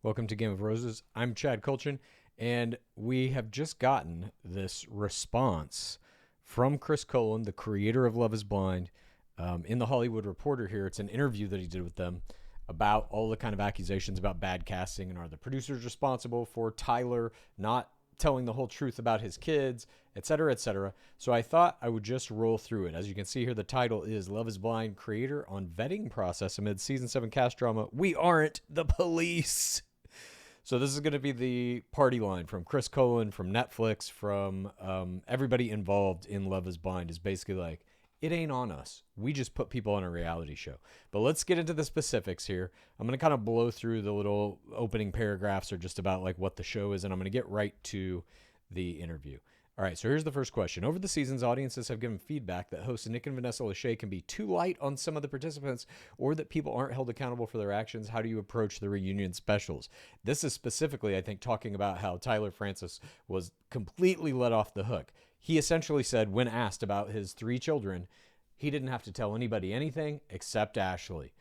Welcome to Game of Roses. I'm Chad Colchin, and we have just gotten this response from Chris Coelen, the creator of Love is Blind, in the Hollywood Reporter here. It's an interview that he did with them about all the kind of accusations about bad casting and are the producers responsible for Tyler not telling the whole truth about his kids, etc., etc. So I thought I would just roll through it. As you can see here, the title is Love is Blind, creator on vetting process amid season 7 cast drama. We aren't the police. So this is going to be the party line from Chris Coelen, from Netflix, from everybody involved in Love is Blind is basically like, it ain't on us. We just put people on a reality show. But let's get into the specifics here. I'm going to kind of blow through the little opening paragraphs or just about like what the show is, and I'm going to get right to the interview. All right, so here's the first question. Over the seasons, audiences have given feedback that hosts Nick and Vanessa Lachey can be too light on some of the participants or that people aren't held accountable for their actions. How do you approach the reunion specials? This is specifically, I think, talking about how Tyler Francis was completely let off the hook. He essentially said, when asked about his 3 children, he didn't have to tell anybody anything except Ashley.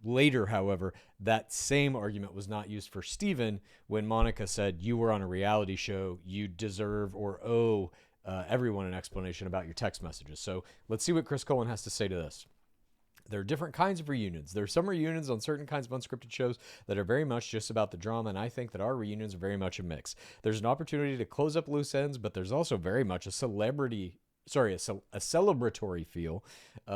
Later, however, that same argument was not used for Steven when Monica said, you were on a reality show, you deserve or owe everyone an explanation about your text messages. So let's see what Chris Coelen has to say to this. There are different kinds of reunions. There are some reunions on certain kinds of unscripted shows that are very much just about the drama, and I think that our reunions are very much a mix. There's an opportunity to close up loose ends, but there's also very much a celebratory feel.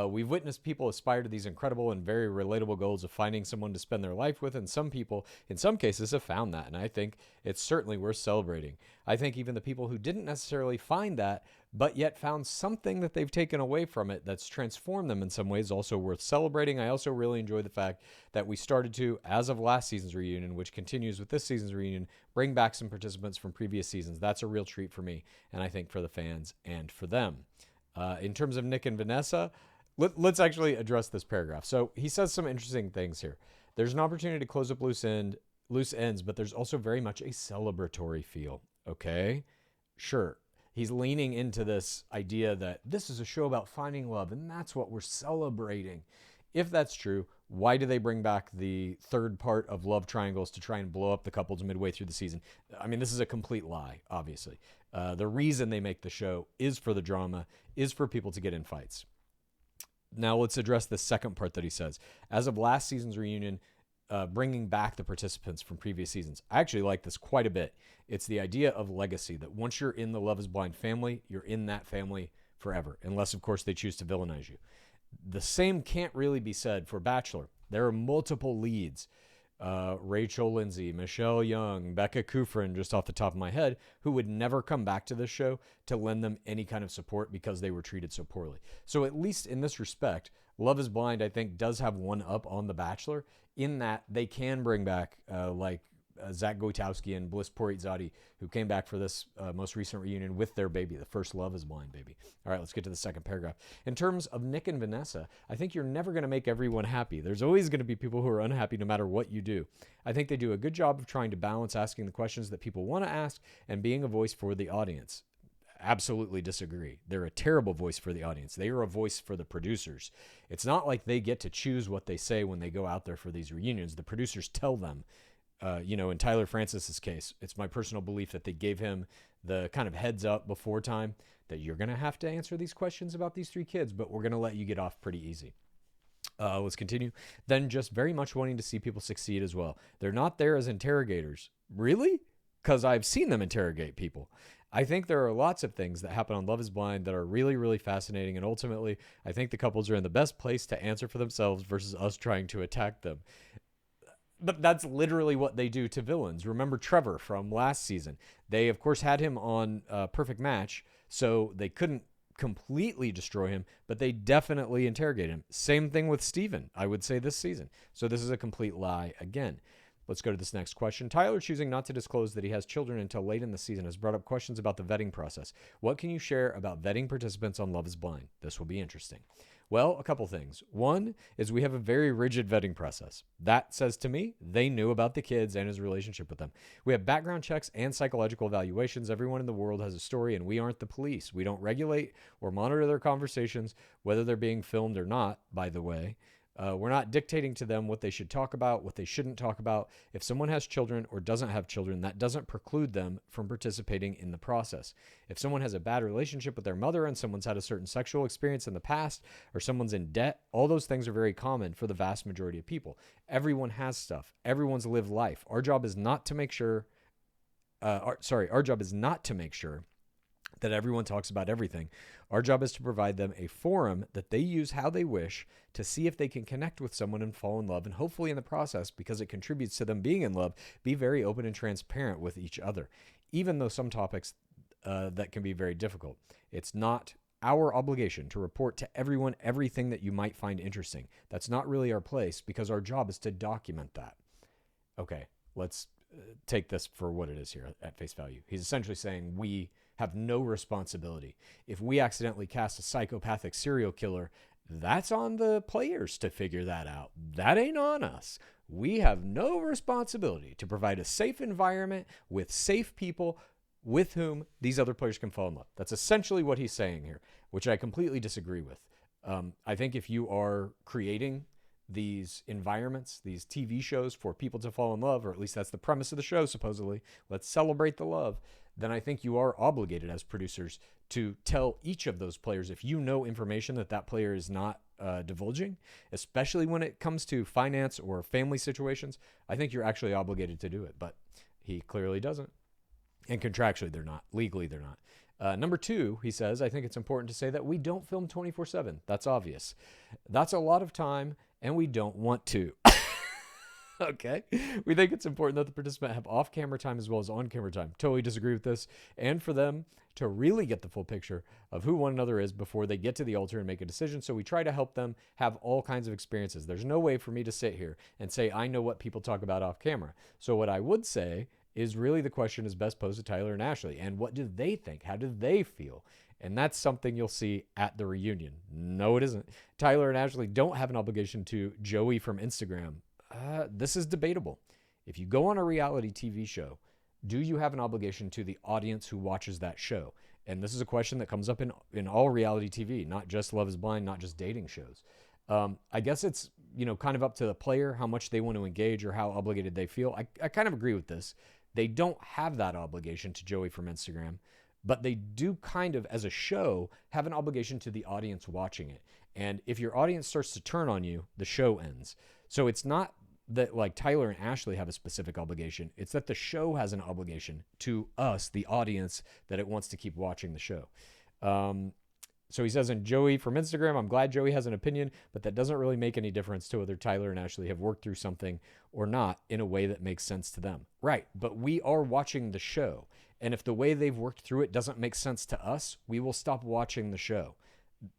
We've witnessed people aspire to these incredible and very relatable goals of finding someone to spend their life with, and some people, in some cases, have found that, and I think it's certainly worth celebrating. I think even the people who didn't necessarily find that, but yet found something that they've taken away from it that's transformed them in some ways, also worth celebrating. I also really enjoy the fact that we started to, as of last season's reunion, which continues with this season's reunion, bring back some participants from previous seasons. That's a real treat for me, and I think for the fans and for them. In terms of Nick and Vanessa, let's actually address this paragraph. So he says some interesting things here. There's an opportunity to close up loose ends, but there's also very much a celebratory feel. Okay, sure. He's leaning into this idea that this is a show about finding love, and that's what we're celebrating. If that's true, why do they bring back the third part of love triangles to try and blow up the couples midway through the season? I mean, this is a complete lie, obviously. The reason they make the show is for the drama, is for people to get in fights. Now let's address the second part that he says. As of last season's reunion, bringing back the participants from previous seasons. I actually like this quite a bit. It's the idea of legacy, that once you're in the Love is Blind family, you're in that family forever, unless, of course, they choose to villainize you. The same can't really be said for Bachelor. There are multiple leads. Rachel Lindsay, Michelle Young, Becca Kufrin, just off the top of my head, who would never come back to this show to lend them any kind of support because they were treated so poorly. So at least in this respect, Love is Blind, I think, does have one up on The Bachelor in that they can bring back Zach Goitowski and Bliss Poritzadi, who came back for this most recent reunion with their baby, the first Love is Blind baby. All right, let's get to the second paragraph. In terms of Nick and Vanessa, I think you're never going to make everyone happy. There's always going to be people who are unhappy no matter what you do. I think they do a good job of trying to balance asking the questions that people want to ask and being a voice for the audience. Absolutely disagree. They're a terrible voice for the audience. They are a voice for the producers. It's not like they get to choose what they say when they go out there for these reunions. The producers tell them. In Tyler Francis's case, it's my personal belief that they gave him the kind of heads up before time that you're going to have to answer these questions about these 3 kids, but we're going to let you get off pretty easy. Let's continue. Then just very much wanting to see people succeed as well. They're not there as interrogators. Really? Because I've seen them interrogate people. I think there are lots of things that happen on Love is Blind that are really, really fascinating. And ultimately, I think the couples are in the best place to answer for themselves versus us trying to attack them. But that's literally what they do to villains. Remember Trevor from last season. They, of course, had him on Perfect Match, so they couldn't completely destroy him, but they definitely interrogated him. Same thing with Steven, I would say, this season. So this is a complete lie again. Let's go to this next question. Tyler choosing not to disclose that he has children until late in the season has brought up questions about the vetting process. What can you share about vetting participants on Love is Blind? This will be interesting. Well, a couple things. One is we have a very rigid vetting process. That says to me they knew about the kids and his relationship with them. We have background checks and psychological evaluations. Everyone in the world has a story, and we aren't the police. We don't regulate or monitor their conversations, whether they're being filmed or not, by the way. We're not dictating to them what they should talk about, what they shouldn't talk about. If someone has children or doesn't have children, that doesn't preclude them from participating in the process. If someone has a bad relationship with their mother and someone's had a certain sexual experience in the past, or someone's in debt, all those things are very common for the vast majority of people. Everyone has stuff. Everyone's lived life. Our job is not to make sure, our job is not to make sure that everyone talks about everything. Our job is to provide them a forum that they use how they wish to see if they can connect with someone and fall in love, and hopefully in the process, because it contributes to them being in love, be very open and transparent with each other, even though some topics that can be very difficult. It's not our obligation to report to everyone everything that you might find interesting. That's not really our place, because our job is to document that. Okay, let's take this for what it is here at face value. He's essentially saying we have no responsibility. If we accidentally cast a psychopathic serial killer, that's on the players to figure that out. That ain't on us. We have no responsibility to provide a safe environment with safe people with whom these other players can fall in love. That's essentially what he's saying here, which I completely disagree with. I think if you are creating these environments, these TV shows for people to fall in love, or at least that's the premise of the show, supposedly, let's celebrate the love, then I think you are obligated as producers to tell each of those players, if you know information that that player is not divulging, especially when it comes to finance or family situations, I think you're actually obligated to do it. But he clearly doesn't. And contractually, they're not. Legally, they're not. Number two, he says, I think it's important to say that we don't film 24/7. That's obvious. That's a lot of time, and we don't want to. Okay. We think it's important that the participant have off-camera time as well as on-camera time. Totally disagree with this. And for them to really get the full picture of who one another is before they get to the altar and make a decision. So we try to help them have all kinds of experiences. There's no way for me to sit here and say, I know what people talk about off-camera. So what I would say is really the question is best posed to Tyler and Ashley. And what do they think? How do they feel? And that's something you'll see at the reunion. No, it isn't. Tyler and Ashley don't have an obligation to Joey from Instagram. This is debatable. If you go on a reality TV show, do you have an obligation to the audience who watches that show? And this is a question that comes up in all reality TV, not just Love is Blind, not just dating shows. I guess it's, kind of up to the player how much they want to engage or how obligated they feel. I kind of agree with this. They don't have that obligation to Joey from Instagram, but they do kind of, as a show, have an obligation to the audience watching it. And if your audience starts to turn on you, the show ends. So it's not that like Tyler and Ashley have a specific obligation. It's that the show has an obligation to us, the audience, that it wants to keep watching the show. So he says, in Joey from Instagram, I'm glad Joey has an opinion, but that doesn't really make any difference to whether Tyler and Ashley have worked through something or not in a way that makes sense to them. Right. But we are watching the show. And if the way they've worked through it doesn't make sense to us, we will stop watching the show.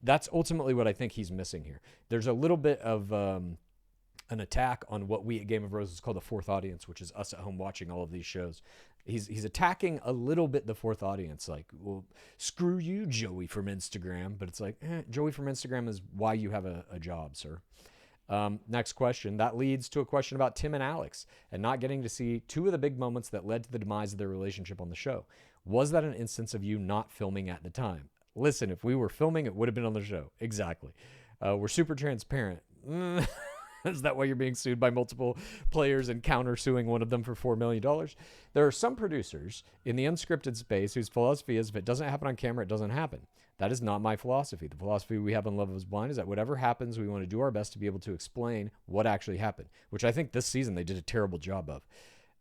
That's ultimately what I think he's missing here. There's a little bit of an attack on what we at Game of Roses call the fourth audience, which is us at home watching all of these shows. He's attacking a little bit the fourth audience, like, well, screw you, Joey from Instagram. But it's like, Joey from Instagram is why you have a job, sir. Next question. That leads to a question about Tim and Alex and not getting to see two of the big moments that led to the demise of their relationship on the show. Was that an instance of you not filming at the time? Listen, if we were filming, it would have been on the show. Exactly. We're super transparent. Is that why you're being sued by multiple players and counter-suing one of them for $4 million? There are some producers in the unscripted space whose philosophy is if it doesn't happen on camera, it doesn't happen. That is not my philosophy. The philosophy we have on Love is Blind is that whatever happens, we want to do our best to be able to explain what actually happened, which I think this season they did a terrible job of.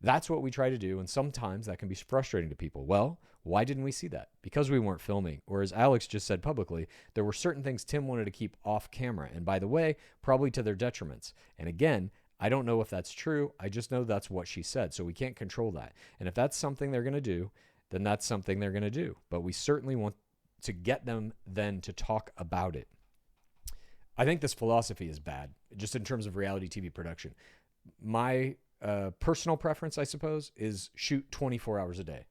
That's what we try to do, and sometimes that can be frustrating to people. Well, why didn't we see that? Because we weren't filming. Or as Alex just said publicly, there were certain things Tim wanted to keep off camera. And by the way, probably to their detriments. And again, I don't know if that's true. I just know that's what she said. So we can't control that. And if that's something they're going to do, then that's something they're going to do. But we certainly want to get them then to talk about it. I think this philosophy is bad, just in terms of reality TV production. My personal preference, I suppose, is shoot 24 hours a day.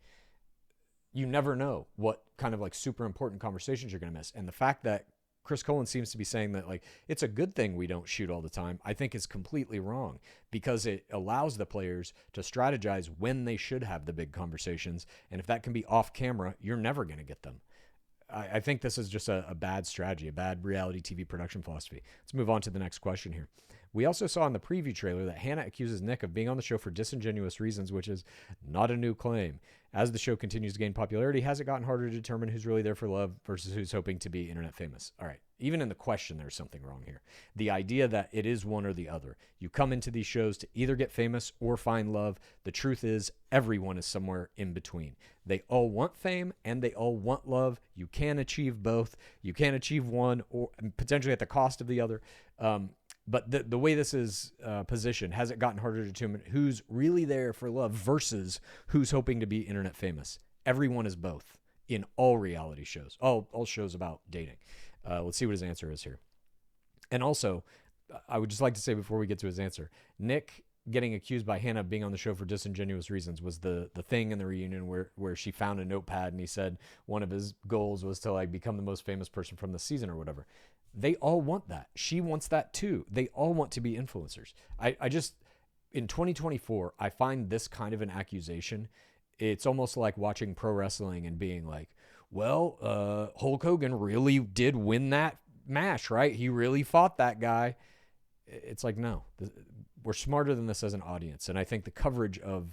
You never know what kind of like super important conversations you're going to miss. And the fact that Chris Coelen seems to be saying that like it's a good thing we don't shoot all the time, I think is completely wrong, because it allows the players to strategize when they should have the big conversations. And if that can be off camera, you're never going to get them. I think this is just a bad strategy, a bad reality TV production philosophy. Let's move on to the next question here. We also saw in the preview trailer that Hannah accuses Nick of being on the show for disingenuous reasons, which is not a new claim. As the show continues to gain popularity, has it gotten harder to determine who's really there for love versus who's hoping to be internet famous? All right. Even in the question, there's something wrong here. The idea that it is one or the other. You come into these shows to either get famous or find love. The truth is, everyone is somewhere in between. They all want fame and they all want love. You can achieve both. You can achieve one or potentially at the cost of the other. But the way this is positioned, has it gotten harder to determine who's really there for love versus who's hoping to be internet famous? Everyone is both in all reality shows, all shows about dating. Let's see what his answer is here. And also, I would just like to say before we get to his answer, Nick getting accused by Hannah of being on the show for disingenuous reasons was the thing in the reunion where she found a notepad and he said one of his goals was to like become the most famous person from the season or whatever. They all want that. She wants that too. They all want to be influencers. I just, in 2024, I find this kind of an accusation. It's almost like watching pro wrestling and being like, well, Hulk Hogan really did win that match, right? He really fought that guy. It's like, no, we're smarter than this as an audience. And I think the coverage of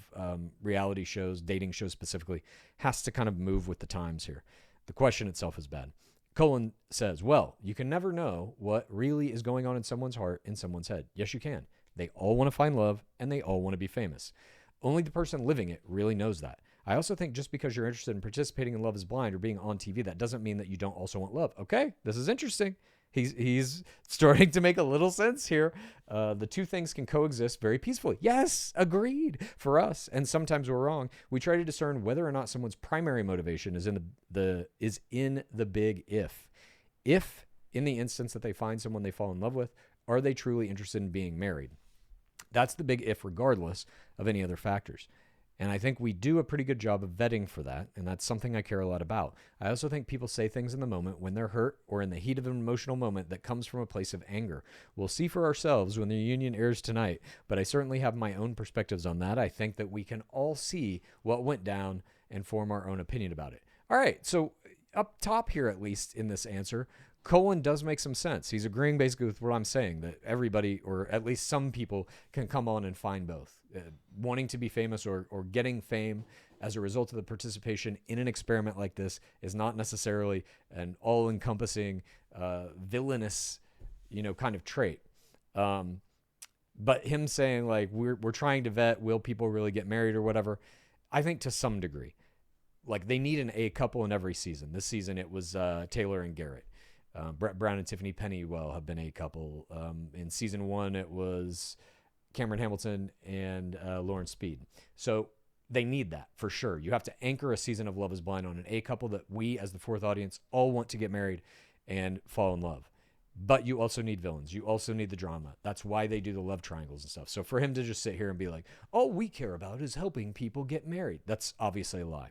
reality shows, dating shows specifically, has to kind of move with the times here. The question itself is bad. Coelen says, well, you can never know what really is going on in someone's heart, in someone's head. Yes, you can. They all want to find love and they all want to be famous. Only the person living it really knows that. I also think just because you're interested in participating in Love is Blind or being on TV, that doesn't mean that you don't also want love. Okay, this is interesting. He's starting to make a little sense here. The two things can coexist very peacefully. Yes, agreed. For us, and sometimes we're wrong, we try to discern whether or not someone's primary motivation is in the big if. If, in the instance that they find someone they fall in love with, are they truly interested in being married? That's the big if, regardless of any other factors. And I think we do a pretty good job of vetting for that, and that's something I care a lot about. I also think people say things in the moment when they're hurt or in the heat of an emotional moment that comes from a place of anger. We'll see for ourselves when the reunion airs tonight, but I certainly have my own perspectives on that. I think that we can all see what went down and form our own opinion about it. All right, so up top here, at least in this answer, Coelen does make some sense. He's agreeing basically with what I'm saying, that everybody, or at least some people, can come on and find both. Wanting to be famous or getting fame as a result of the participation in an experiment like this is not necessarily an all-encompassing, villainous, kind of trait. But him saying, like, we're trying to vet, will people really get married or whatever, I think to some degree. Like, they need an A couple in every season. This season it was Taylor and Garrett. Brett Brown and Tiffany Pennywell have been a couple. In season 1, it was Cameron Hamilton and Lauren Speed. So they need that for sure. You have to anchor a season of Love is Blind on an A couple that we, as the fourth audience, all want to get married and fall in love. But you also need villains. You also need the drama. That's why they do the love triangles and stuff. So for him to just sit here and be like, all we care about is helping people get married, that's obviously a lie.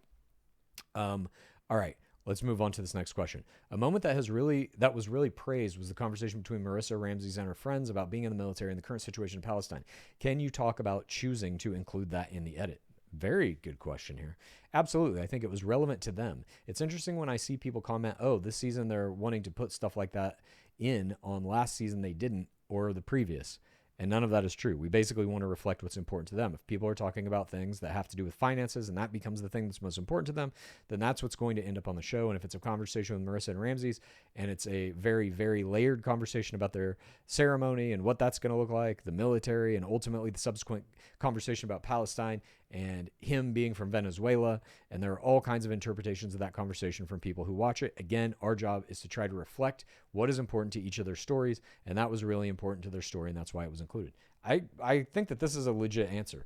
All right. Let's move on to this next question. A moment that was really praised was the conversation between Marissa Ramsey and her friends about being in the military and the current situation in Palestine. Can you talk about choosing to include that in the edit? Very good question here. Absolutely. I think it was relevant to them. It's interesting when I see people comment, oh, this season they're wanting to put stuff like that in, on last season they didn't, or the previous. And none of that is true. We basically want to reflect what's important to them. If people are talking about things that have to do with finances and that becomes the thing that's most important to them, then that's what's going to end up on the show. And if it's a conversation with Marissa and Ramsey's and it's a very, very layered conversation about their ceremony and what that's going to look like, the military, and ultimately the subsequent conversation about Palestine and him being from Venezuela, and there are all kinds of interpretations of that conversation from people who watch it. Again, our job is to try to reflect what is important to each of their stories, and that was really important to their story, and that's why it was included. I think that this is a legit answer.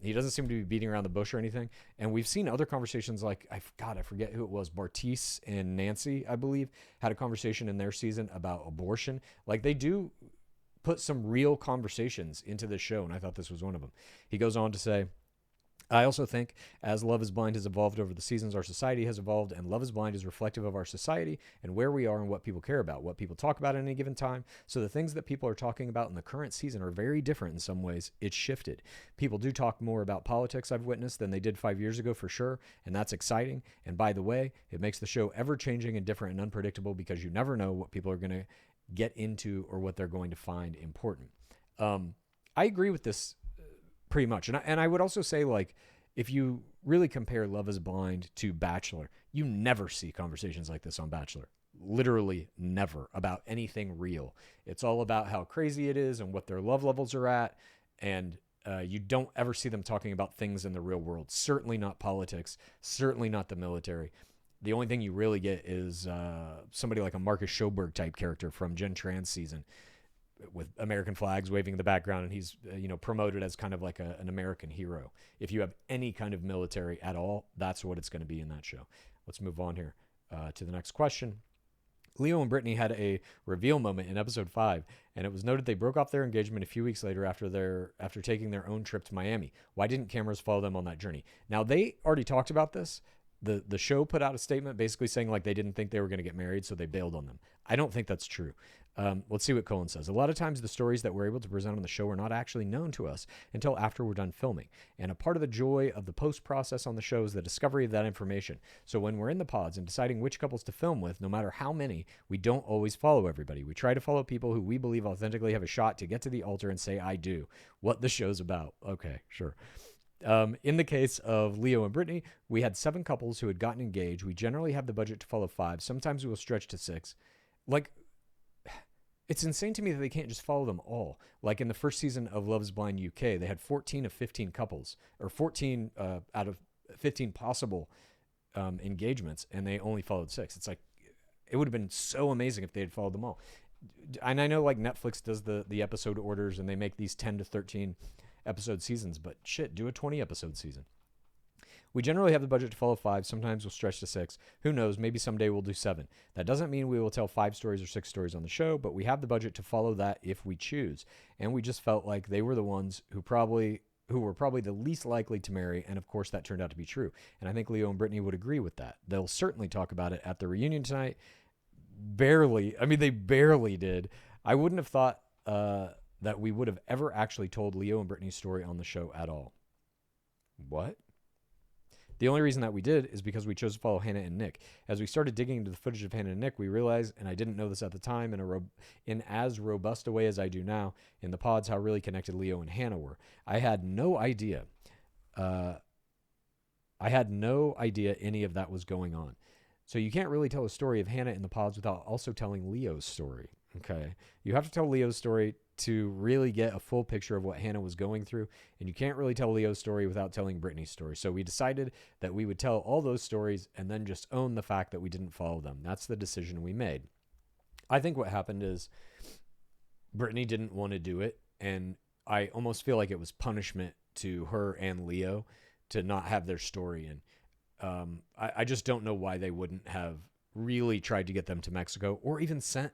He doesn't seem to be beating around the bush or anything, and we've seen other conversations like, I forget who it was, Bartice and Nancy, I believe, had a conversation in their season about abortion. Like, they do put some real conversations into this show, and I thought this was one of them. He goes on to say, I also think as Love is Blind has evolved over the seasons, our society has evolved, and Love is Blind is reflective of our society and where we are and what people care about, what people talk about at any given time. So the things that people are talking about in the current season are very different in some ways. It's shifted. People do talk more about politics, I've witnessed, than they did 5 years ago for sure, and that's exciting. And by the way, it makes the show ever changing and different and unpredictable because you never know what people are going to get into or what they're going to find important. I agree with this pretty much. And I would also say, like, if you really compare Love is Blind to Bachelor, you never see conversations like this on Bachelor. Literally never, about anything real. It's all about how crazy it is and what their love levels are at. And you don't ever see them talking about things in the real world. Certainly not politics. Certainly not the military. The only thing you really get is somebody like a Marcus Schoberg type character from Gen Trans season, with American flags waving in the background, and he's promoted as kind of like an American hero. If you have any kind of military at all, that's what it's going to be in that show. Let's move on here to the next question. Leo and Brittany had a reveal moment in episode 5, and it was noted they broke off their engagement a few weeks later after taking their own trip to Miami. Why didn't cameras follow them on that journey? Now, they already talked about this. The show put out a statement basically saying like they didn't think they were going to get married, so they bailed on them. I don't think that's true. Let's see what Coelen says. A lot of times the stories that we're able to present on the show are not actually known to us until after we're done filming. And a part of the joy of the post process on the show is the discovery of that information. So when we're in the pods and deciding which couples to film with, no matter how many, we don't always follow everybody. We try to follow people who we believe authentically have a shot to get to the altar and say, I do, what the show's about. Okay, sure. In the case of Leo and Brittany, we had 7 couples who had gotten engaged. We generally have the budget to follow 5. Sometimes we will stretch to 6. Like, it's insane to me that they can't just follow them all. Like in the first season of Love is Blind UK, they had 14 of 15 couples, or 14 out of 15 possible engagements, and they only followed 6. It's like, it would have been so amazing if they had followed them all. And I know like Netflix does the episode orders, and they make these 10 to 13 episode seasons, but shit, do a 20 episode season. We generally have the budget to follow 5. Sometimes we'll stretch to 6. Who knows? Maybe someday we'll do 7. That doesn't mean we will tell 5 stories or 6 stories on the show, but we have the budget to follow that if we choose. And we just felt like they were the ones who were probably the least likely to marry, and of course that turned out to be true. And I think Leo and Brittany would agree with that. They'll certainly talk about it at the reunion tonight. Barely. I mean, they barely did. I wouldn't have thought that we would have ever actually told Leo and Brittany's story on the show at all. What? The only reason that we did is because we chose to follow Hannah and Nick. As we started digging into the footage of Hannah and Nick, we realized, and I didn't know this at the time, in as robust a way as I do now in the pods, how really connected Leo and Hannah were. I had no idea any of that was going on. So you can't really tell a story of Hannah in the pods without also telling Leo's story. Okay, you have to tell Leo's story to really get a full picture of what Hannah was going through, and you can't really tell Leo's story without telling Brittany's story. So we decided that we would tell all those stories and then just own the fact that we didn't follow them. That's the decision we made. I think what happened is Brittany didn't want to do it, and I almost feel like it was punishment to her and Leo to not have their story in. I just don't know why they wouldn't have really tried to get them to Mexico or even sent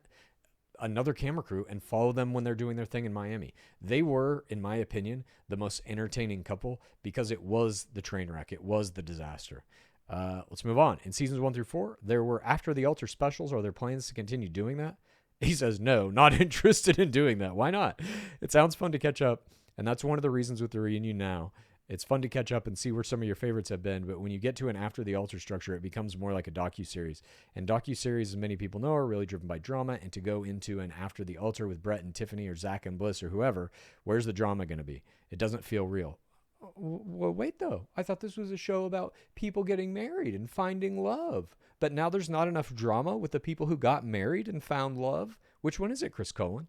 another camera crew and follow them when they're doing their thing in Miami. They were, in my opinion, the most entertaining couple because it was the train wreck. It was the disaster. Let's move on. In seasons 1 through 4, there were after the altar specials. Are there plans to continue doing that? He says, no, not interested in doing that. Why not? It sounds fun to catch up. And that's one of the reasons with the reunion now. It's fun to catch up and see where some of your favorites have been, but when you get to an after the altar structure, it becomes more like a docuseries. And docuseries, as many people know, are really driven by drama, and to go into an after the altar with Brett and Tiffany or Zach and Bliss or whoever, where's the drama going to be? It doesn't feel real. Well, wait, though. I thought this was a show about people getting married and finding love. But now there's not enough drama with the people who got married and found love. Which one is it, Chris Coelen?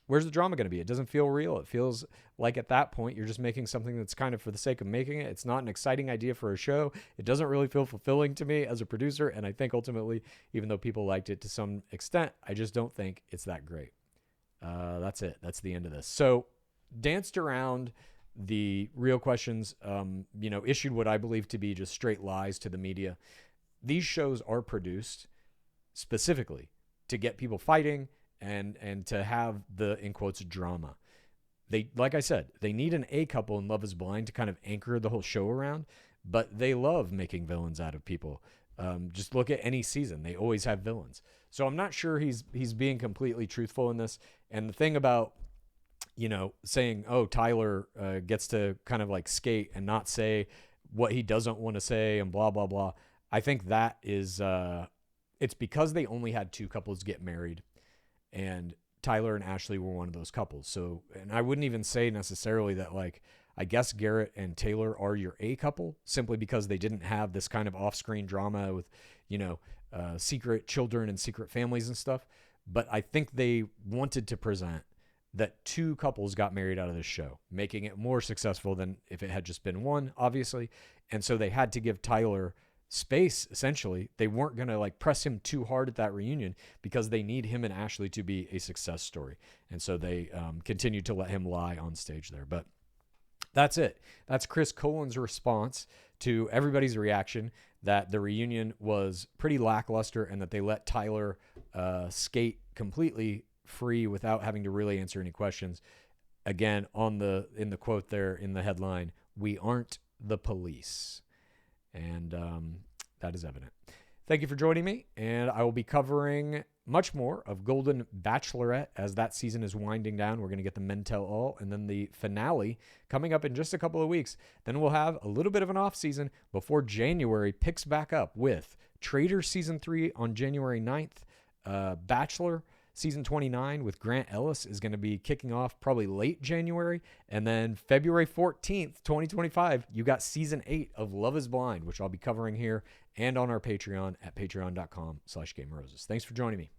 Where's the drama going to be? It doesn't feel real. It feels like at that point, you're just making something that's kind of for the sake of making it. It's not an exciting idea for a show. It doesn't really feel fulfilling to me as a producer. And I think ultimately, even though people liked it to some extent, I just don't think it's that great. That's it. That's the end of this. So danced around the real questions, issued what I believe to be just straight lies to the media. These shows are produced specifically to get people fighting and to have the, in quotes, drama. they, like I said, they need an A couple in Love Is Blind to kind of anchor the whole show around, but they love making villains out of people. Just look at any season; they always have villains. So I'm not sure he's being completely truthful in this. And the thing about, saying, oh, Tyler gets to kind of like skate and not say what he doesn't want to say and blah blah blah. I think that is it's because they only had two couples get married, and Tyler and Ashley were one of those couples. So, and I wouldn't even say necessarily that, like, I guess Garrett and Taylor are your A couple simply because they didn't have this kind of off-screen drama with, secret children and secret families and stuff. But I think they wanted to present that two couples got married out of this show, making it more successful than if it had just been one, obviously. And so they had to give Tyler space, essentially. They weren't going to like press him too hard at that reunion because they need him and Ashley to be a success story. And so they continued to let him lie on stage there. But that's it. That's Chris Coelen's response to everybody's reaction that the reunion was pretty lackluster and that they let Tyler skate completely free without having to really answer any questions. Again, in the quote there in the headline, "We aren't the police." And that is evident. Thank you for joining me, and I will be covering much more of Golden Bachelorette as that season is winding down. We're going to get the Men Tell All, and then the finale coming up in just a couple of weeks. Then we'll have a little bit of an off season before January picks back up with Trader Season 3 on January 9th. Bachelor Season 29 with Grant Ellis is going to be kicking off probably late January. And then February 14th, 2025, you got Season 8 of Love Is Blind, which I'll be covering here and on our Patreon at patreon.com/GameRoses. Thanks for joining me.